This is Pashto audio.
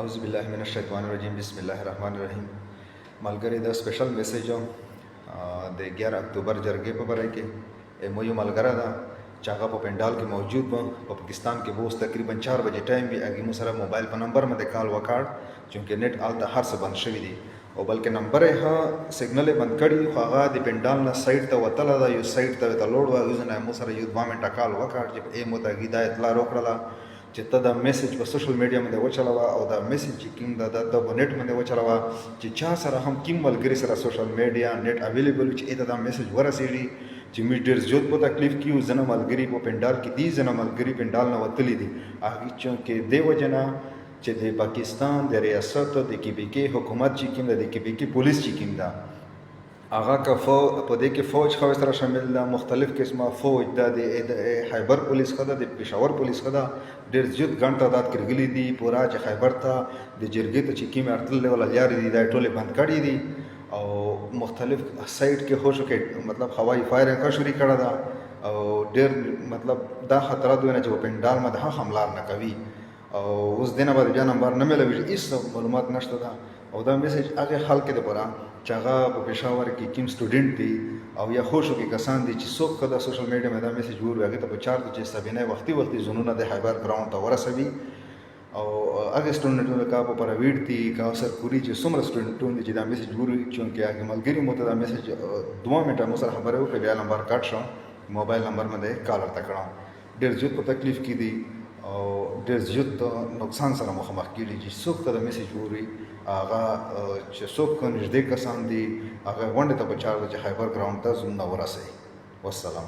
अउज़ुबिल्लाहिमिनश्शैतानिर्रजीम बिस्मिल्लाहिर्रहमानिर्रहीम मलगरी द स्पेशल मैसेजो de 11 अक्टूबर जरगे पे बरे के मोयो मलगरा दा चागा पे पेंडाल के मौजूद बा पाकिस्तान के बोस तकरीबन 4 बजे टाइम भी आगे मुसरा मोबाइल पर नंबर में कॉल वकाड़ चूँकि नेट आलता हर से बंद शवी दी और बल्कि नंबर है सिग्नल बंद कड़ी खागा दी पेंडाल ना साइड तक वतला दा यू साइड तक लोड वा यूजन मुसरा यू 2 मिनट कॉल वकाड़ जब ए मोदा गिदा इतला रोकड़ा چې ته دا میسج په سوشل میډیا باندې وچلوه او دا میسج چې کوم دا په نیټ باندې وچلوه چې چا سره هم کوم ملګري سره سوشل میډیا نیټ اویلیبل چې اته دا میسج ورسېږي چې می ډېر زیات په تکلیف کیو زنه ملګري په پندال کې دي زنه ملګري پندال نه وتلی دي هغه چې دی وجنه چې د پاکستان د ریاست د کیبیکی حکومت چې کوم د کیبیکی پولیس چې کوم دا هغه کا په دې کې فوج خو سره شامل ده مختلف قسمه فوج د خیبر پولیس خدا د پېښور پولیس خدا ډېر زیات ګڼ تعداد کې غلي دي پورا چې خیبر ته د جرګې ته چې کیمه ارتل ولا لارې دي دا ټوله بند کړي دي او مختلف سایت کې هو شو کې مطلب هوایي فایرنګ کا شروع کړه دا او ډېر مطلب دا خطرات ونه چې پندال مده حمله نه کوي او اوس دینه باندې بیا نمبر نه ملوي هیڅ معلومات نشته دا او دا میسج هغه خلک د پورا چې هغه په پېښور کې کوم سټوډنټ دي او یا خوشو کې کسان دي چې څوک کله سوشل میډیا باندې دا میسج ور هغه ته په 4 بجې سبینه وختي زونونه د خیبر ګراوند ته ورسوي او هغه سټوډنټونو کا په پرایویټ دي کا سر پوری چې څومره سټوډنټونو چې دا میسج ور چونکه هغه ملګری مو ته دا میسج 2 منټه مو سره خبره وکړه بیا نمبر کټ شو موبایل نمبر باندې کال ورته کړم ډېر زیات په تکلیف کې دي او ډېر زیات نقصان سره مخامخ کیږي چې څوک ته دا میسج ووري هغه چې څوک نږدې کسان دي هغه غونډې ته په 4 بجې خیبر ګراوند ته زوم نه ورسوي والسلام